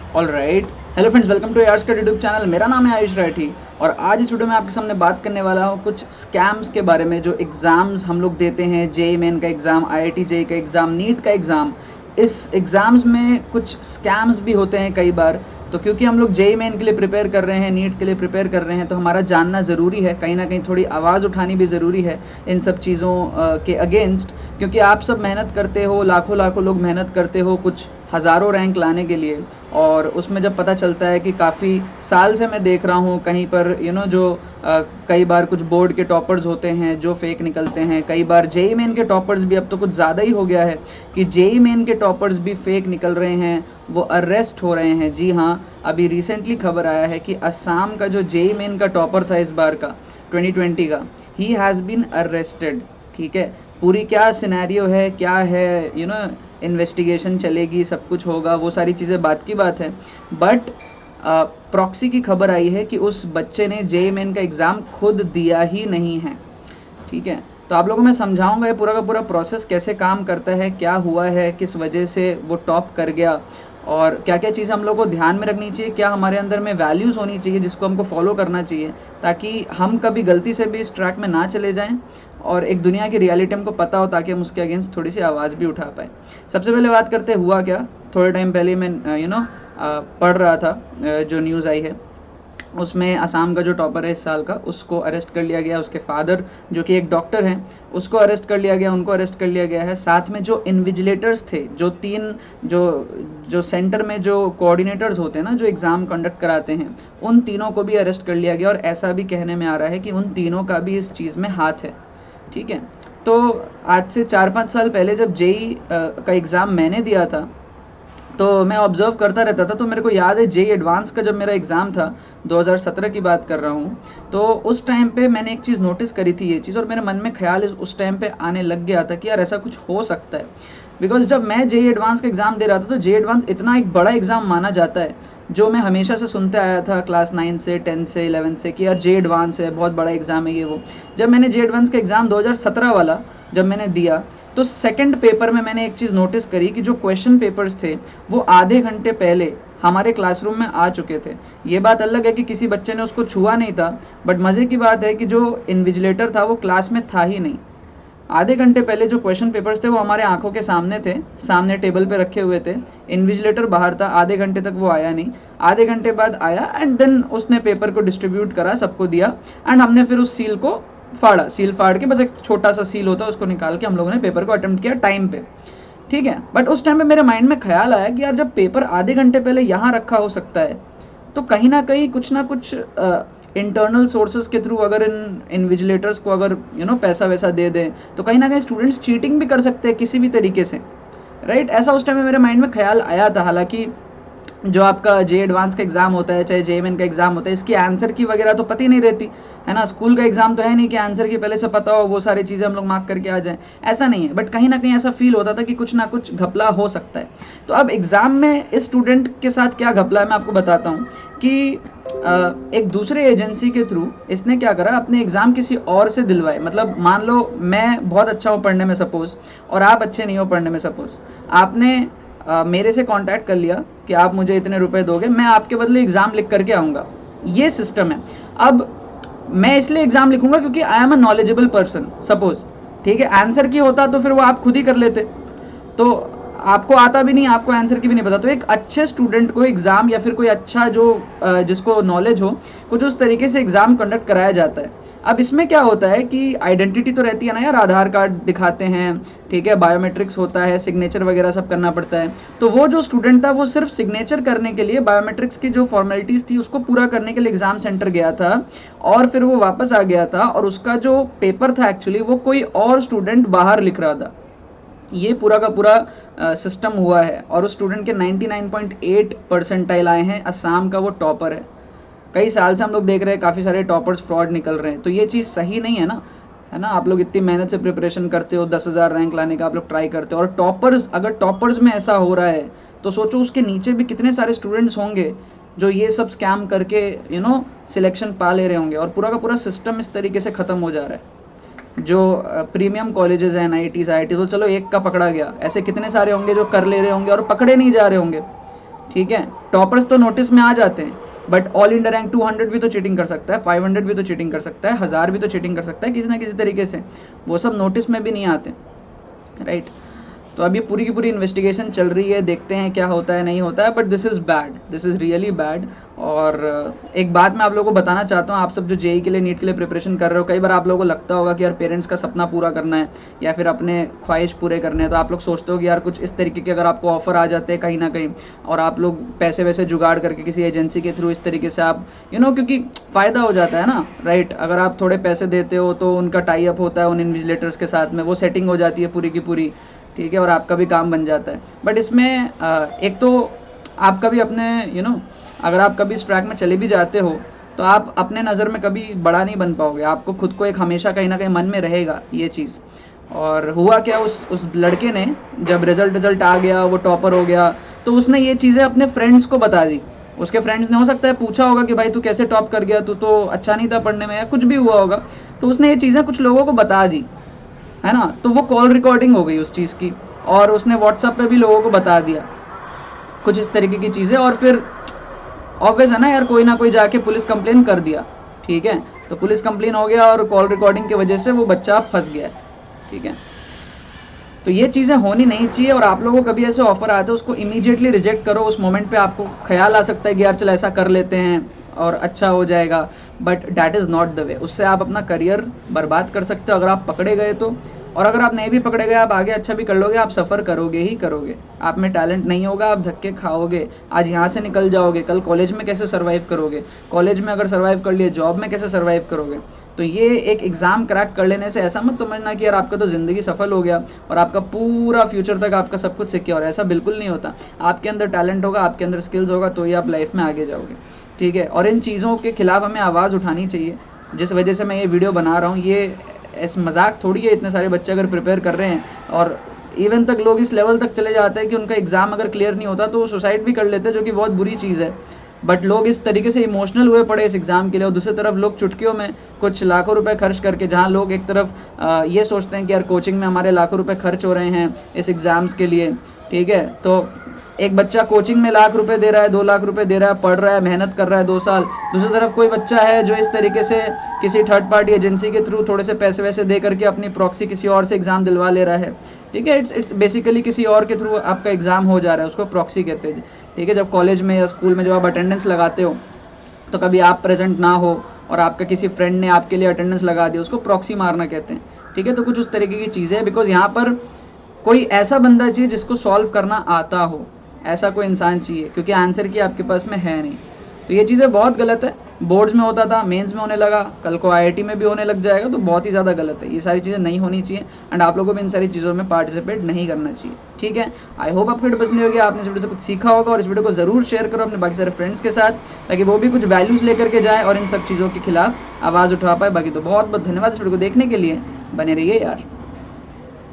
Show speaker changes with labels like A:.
A: Alright, hello friends, welcome to यार्स का YouTube channel. मेरा नाम है आयुष राठी और आज इस वीडियो में आपके सामने बात करने वाला हूँ कुछ स्कैम्स के बारे में जो एग्ज़ाम्स हम लोग देते हैं। जेईई मेन का एग्ज़ाम, आईआईटी जेईई का एग्ज़ाम, नीट का एग्ज़ाम। इस एग्ज़ाम्स में कुछ स्कैम्स भी होते हैं कई बार। तो क्योंकि हम लोग जेईई मेन के लिए प्रिपेयर कर रहे हैं, नीट के लिए प्रिपेयर कर रहे हैं, तो हमारा जानना ज़रूरी है, कहीं ना कहीं थोड़ी आवाज़ उठानी भी ज़रूरी है इन सब चीज़ों के अगेंस्ट। क्योंकि आप सब मेहनत करते हो, लाखों लाखों लोग मेहनत करते हो कुछ हज़ारों रैंक लाने के लिए, और उसमें जब पता चलता है कि काफ़ी साल से मैं देख रहा हूँ कहीं पर जो कई बार कुछ बोर्ड के टॉपर्स होते हैं जो फेक निकलते हैं, कई बार जेईई मेन के टॉपर्स भी, अब तो कुछ ज़्यादा ही हो गया है कि जेईई मेन के टॉपर्स भी फेक निकल रहे हैं, वो अरेस्ट हो रहे हैं। जी हाँ, अभी रिसेंटली खबर आया है कि असम का जो जेईई मेन का टॉपर था इस बार का 2020 का, ही हैज़ बीन अरेस्टेड। ठीक है, पूरी क्या सिनेरियो है, क्या है, इन्वेस्टिगेशन चलेगी, सब कुछ होगा, वो सारी चीज़ें बात की बात है। बट प्रॉक्सी की खबर आई है कि उस बच्चे ने जेईई मेन का एग्ज़ाम खुद दिया ही नहीं है। ठीक है, तो आप लोगों को मैं समझाऊंगा ये पूरा का पूरा प्रोसेस कैसे काम करता है, क्या हुआ है, किस वजह से वो टॉप कर गया, और क्या क्या चीज़ हम लोग को ध्यान में रखनी चाहिए, क्या हमारे अंदर में वैल्यूज़ होनी चाहिए जिसको हमको फॉलो करना चाहिए, ताकि हम कभी गलती से भी इस ट्रैक में ना चले जाएं और एक दुनिया की रियलिटी हमको पता हो, ताकि हम उसके अगेंस्ट थोड़ी सी आवाज़ भी उठा पाए। सबसे पहले बात करते हुआ क्या, थोड़े टाइम पहले मैं पढ़ रहा था जो न्यूज़ आई है, उसमें असम का जो टॉपर है इस साल का, उसको अरेस्ट कर लिया गया। उसके फादर जो कि एक डॉक्टर हैं, उसको अरेस्ट कर लिया गया, उनको अरेस्ट कर लिया गया है। साथ में जो इन्विजिलेटर्स थे, जो तीन जो जो सेंटर में जो कोऑर्डिनेटर्स होते हैं ना, जो एग्ज़ाम कंडक्ट कराते हैं, उन तीनों को भी अरेस्ट कर लिया गया। और ऐसा भी कहने में आ रहा है कि उन तीनों का भी इस चीज़ में हाथ है। ठीक है, तो आज से 4-5 साल पहले जब जेईई का एग्ज़ाम मैंने दिया था, तो मैं ऑब्ज़र्व करता रहता था। तो मेरे को याद है जेईई एडवांस का जब मेरा एग्ज़ाम था, 2017 की बात कर रहा हूँ, तो उस टाइम पे मैंने एक चीज़ नोटिस करी थी ये चीज़, और मेरे मन में ख्याल उस टाइम पे आने लग गया था कि यार ऐसा कुछ हो सकता है। बिकॉज जब मैं जेईई एडवांस का एग्ज़ाम दे रहा था, तो जेईई एडवांस इतना एक बड़ा एग्ज़ाम माना जाता है, जो मैं हमेशा से सुनते आया था क्लास 9 से, 10 से, 11 से, कि यार जेईई एडवांस है, बहुत बड़ा एग्ज़ाम है ये वो। जब मैंने जेईई एडवांस का एग्ज़ाम 2017 वाला जब मैंने दिया, तो सेकंड पेपर में मैंने एक चीज़ नोटिस करी कि जो क्वेश्चन पेपर्स थे वो आधे घंटे पहले हमारे क्लासरूम में आ चुके थे। ये बात अलग है कि किसी बच्चे ने उसको छुआ नहीं था, बट मज़े की बात है कि जो इन्विजिलेटर था वो क्लास में था ही नहीं। आधे घंटे पहले जो क्वेश्चन पेपर्स थे वो हमारे आंखों के सामने थे, सामने टेबल पे रखे हुए थे। इन्विजिलेटर बाहर था, आधे घंटे तक वो आया नहीं। आधे घंटे बाद आया एंड देन उसने पेपर को डिस्ट्रीब्यूट करा, सबको दिया, एंड हमने फिर उस सील को फाड़ा। सील फाड़ के, बस एक छोटा सा सील होता है, उसको निकाल के हम लोगों ने पेपर को अटेम्प्ट किया टाइम पे। ठीक है, बट उस टाइम पे मेरे माइंड में ख्याल आया कि यार जब पेपर आधे घंटे पहले यहाँ रखा हो सकता है, तो कहीं ना कहीं कुछ ना कुछ इंटरनल सोर्सेज के थ्रू अगर इन इन्विजिलेटर्स को अगर पैसा वैसा दे दें, तो कहीं ना कहीं स्टूडेंट्स चीटिंग भी कर सकते हैं किसी भी तरीके से, राइट। ऐसा उस टाइम में मेरे माइंड में ख्याल आया था। हालांकि जो आपका जेईई एडवांस का एग्ज़ाम होता है, चाहे जेईई मेन का एग्ज़ाम होता है, इसकी आंसर की वगैरह तो पता ही नहीं रहती है ना। स्कूल का एग्ज़ाम तो है नहीं कि आंसर की पहले से पता हो, वो सारी चीज़ें हम लोग मार्क करके आ जाएं, ऐसा नहीं है। बट कहीं ना कहीं ऐसा फील होता था कि कुछ ना कुछ घपला हो सकता है। तो अब एग्ज़ाम में इस स्टूडेंट के साथ क्या घपला है, मैं आपको बताता हूँ कि एक दूसरे एजेंसी के थ्रू इसने क्या करा, अपने एग्ज़ाम किसी और से दिलवाए। मतलब मान लो मैं बहुत अच्छा हूँ पढ़ने में सपोज़, और आप अच्छे नहीं हो पढ़ने में सपोज़। आपने मेरे से कांटेक्ट कर लिया कि आप मुझे इतने रुपए दोगे, मैं आपके बदले एग्ज़ाम लिख करके आऊँगा। ये सिस्टम है। अब मैं इसलिए एग्ज़ाम लिखूंगा क्योंकि I am a knowledgeable person suppose. ठीक है, आंसर की होता तो फिर वो आप खुद ही कर लेते, तो आपको आता भी नहीं, आपको आंसर की भी नहीं पता। तो एक अच्छे स्टूडेंट को एग्ज़ाम, या फिर कोई अच्छा जो जिसको नॉलेज हो, कुछ उस तरीके से एग्ज़ाम कंडक्ट कराया जाता है। अब इसमें क्या होता है कि आइडेंटिटी तो रहती है ना यार, आधार कार्ड दिखाते हैं, ठीक है, बायोमेट्रिक्स होता है, सिग्नेचर वगैरह सब करना पड़ता है। तो वो जो स्टूडेंट था वो सिर्फ सिग्नेचर करने के लिए, बायोमेट्रिक्स की जो फॉर्मेलिटीज़ थी उसको पूरा करने के लिए एग्ज़ाम सेंटर गया था, और फिर वो वापस आ गया था, और उसका जो पेपर था एक्चुअली वो कोई और स्टूडेंट बाहर लिख रहा था। ये पूरा का पूरा सिस्टम हुआ है, और उस स्टूडेंट के 99.8 परसेंटाइल आए हैं। असम का वो टॉपर है। कई साल से हम लोग देख रहे हैं काफ़ी सारे टॉपर्स फ्रॉड निकल रहे हैं, तो ये चीज़ सही नहीं है ना, है ना। आप लोग इतनी मेहनत से प्रिपरेशन करते हो, 10,000 रैंक लाने का आप लोग ट्राई करते हो, और टॉपर्स, अगर टॉपर्स में ऐसा हो रहा है, तो सोचो उसके नीचे भी कितने सारे स्टूडेंट्स होंगे जो ये सब स्कैम करके सिलेक्शन पा ले रहे होंगे, और पूरा का पूरा सिस्टम इस तरीके से ख़त्म हो जा रहा है। जो प्रीमियम कॉलेजेस हैं, एनआईटीज, आईआईटी, तो चलो एक का पकड़ा गया, ऐसे कितने सारे होंगे जो कर ले रहे होंगे और पकड़े नहीं जा रहे होंगे। ठीक है, टॉपर्स तो नोटिस में आ जाते हैं, बट ऑल इंडिया रैंक 200 भी तो चीटिंग कर सकता है, 500 भी तो चीटिंग कर सकता है, 1000 भी तो चीटिंग कर सकता है किसी ना किसी तरीके से, वो सब नोटिस में भी नहीं आते, राइट। तो अभी पूरी की पूरी इन्वेस्टिगेशन चल रही है, देखते हैं क्या होता है नहीं होता है, but this is bad, this is really bad. और एक बात मैं आप लोगों को बताना चाहता हूँ, आप सब जो जेई के लिए, नीट के लिए प्रिपरेशन कर रहे हो, कई बार आप लोगों को लगता होगा कि यार पेरेंट्स का सपना पूरा करना है या फिर अपने ख्वाहिश पूरे करने हैं, तो आप लोग सोचते हो कि यार कुछ इस तरीके के अगर आपको ऑफर आ जाते हैं कहीं ना कहीं, और आप लोग पैसे वैसे जुगाड़ करके किसी एजेंसी के थ्रू इस तरीके से आप क्योंकि फ़ायदा हो जाता है ना, राइट। अगर आप थोड़े पैसे देते हो तो उनका टाई अप होता है उन इन्विजिलेटर्स के साथ में, वो सेटिंग हो जाती है पूरी की पूरी, ठीक है, और आपका भी काम बन जाता है। बट इसमें एक तो आप कभी अपने अगर आप कभी इस ट्रैक में चले भी जाते हो तो आप अपने नज़र में कभी बड़ा नहीं बन पाओगे, आपको खुद को एक हमेशा कहीं ना कहीं मन में रहेगा ये चीज़। और हुआ क्या, उस लड़के ने जब रिजल्ट आ गया, वो टॉपर हो गया, तो उसने ये चीज़ें अपने फ्रेंड्स को बता दी। उसके फ्रेंड्स ने हो सकता है पूछा होगा कि भाई तू कैसे टॉप कर गया, तू तो अच्छा नहीं था पढ़ने में, या कुछ भी हुआ होगा, तो उसने ये चीज़ें कुछ लोगों को बता दी, है ना। तो वो कॉल रिकॉर्डिंग हो गई उस चीज़ की, और उसने व्हाट्सएप पे भी लोगों को बता दिया कुछ इस तरीके की चीज़ें, और फिर ऑब्वियस है ना यार, कोई ना कोई जाके पुलिस कंप्लेन कर दिया, ठीक है। तो पुलिस कंप्लेन हो गया और कॉल रिकॉर्डिंग की वजह से वो बच्चा फंस गया, ठीक है। तो ये चीज़ें होनी नहीं चाहिए, और आप लोगों को कभी ऐसे ऑफर आते हैं उसको इमीडिएटली रिजेक्ट करो। उस मोमेंट पे आपको ख्याल आ सकता है कि यार चल ऐसा कर लेते हैं और अच्छा हो जाएगा, but that is not the way. उससे आप अपना करियर बर्बाद कर सकते हो अगर आप पकड़े गए तो, और अगर आप नहीं भी पकड़े गए, आप आगे अच्छा भी कर लोगे, आप सफ़र करोगे ही करोगे। आप में टैलेंट नहीं होगा, आप धक्के खाओगे, आज यहाँ से निकल जाओगे, कल कॉलेज में कैसे सर्वाइव करोगे, कॉलेज में अगर सर्वाइव कर लिए जॉब में कैसे सर्वाइव करोगे। तो ये एक एग्ज़ाम क्रैक कर लेने से ऐसा मत समझना कि यार आपका तो ज़िंदगी सफल हो गया और आपका पूरा फ्यूचर तक आपका सब कुछ सिक्योर है, ऐसा बिल्कुल नहीं होता। आपके अंदर टैलेंट होगा, आपके अंदर स्किल्स होगा, तो ही आप लाइफ में आगे जाओगे, ठीक है। और इन चीज़ों के खिलाफ हमें आवाज़ उठानी चाहिए, जिस वजह से मैं ये वीडियो बना रहा हूँ। ये ऐसे मजाक थोड़ी है, इतने सारे बच्चे अगर प्रिपेयर कर रहे हैं, और इवन तक लोग इस लेवल तक चले जाते हैं कि उनका एग्ज़ाम अगर क्लियर नहीं होता तो वो सुसाइड भी कर लेते हैं, जो कि बहुत बुरी चीज़ है। बट लोग इस तरीके से इमोशनल हुए पड़े इस एग्ज़ाम के लिए, और दूसरी तरफ लोग चुटकियों में कुछ लाखों रुपए खर्च करके, जहाँ लोग एक तरफ ये सोचते हैं कि यार कोचिंग में हमारे लाखों रुपए खर्च हो रहे हैं इस एग्ज़ाम्स के लिए, ठीक है। तो एक बच्चा कोचिंग में लाख रुपए दे रहा है, 2 लाख रुपए दे रहा है, पढ़ रहा है, मेहनत कर रहा है 2 साल। दूसरी तरफ कोई बच्चा है जो इस तरीके से किसी थर्ड पार्टी एजेंसी के थ्रू थोड़े से पैसे वैसे दे करके अपनी प्रॉक्सी किसी और से एग्ज़ाम दिलवा ले रहा है, ठीक है। इट्स बेसिकली किसी और के थ्रू आपका एग्ज़ाम हो जा रहा है, उसको प्रॉक्सी कहते हैं, ठीक है। जब कॉलेज में या स्कूल में जब आप अटेंडेंस लगाते हो तो कभी आप प्रेजेंट ना हो और आपका किसी फ्रेंड ने आपके लिए अटेंडेंस लगा दिया, उसको प्रॉक्सी मारना कहते हैं, ठीक है। तो कुछ उस तरीके की चीज़ें हैं, बिकॉज यहाँ पर कोई ऐसा बंदा चाहिए जिसको सॉल्व करना आता हो, ऐसा कोई इंसान चाहिए, क्योंकि आंसर की आपके पास में है नहीं। तो ये चीज़ें बहुत गलत है। बोर्ड्स में होता था, मेंस में होने लगा, कल को आईआईटी में भी होने लग जाएगा, तो बहुत ही ज़्यादा गलत है। ये सारी चीज़ें नहीं होनी चाहिए, एंड आप लोगों को भी इन सारी चीज़ों में पार्टिसिपेट नहीं करना चाहिए, ठीक है। आई होप आपको वीडियो पसंद होगी, आपने इस वीडियो से कुछ सीखा होगा, और इस वीडियो को ज़रूर शेयर करो अपने बाकी सारे फ्रेंड्स के साथ, ताकि वो भी कुछ वैल्यूज़ लेकर के जाए और इन सब चीज़ों के खिलाफ आवाज़ उठा पाए। बाकी तो बहुत बहुत धन्यवाद इस वीडियो को देखने के लिए, बने रहिए यार।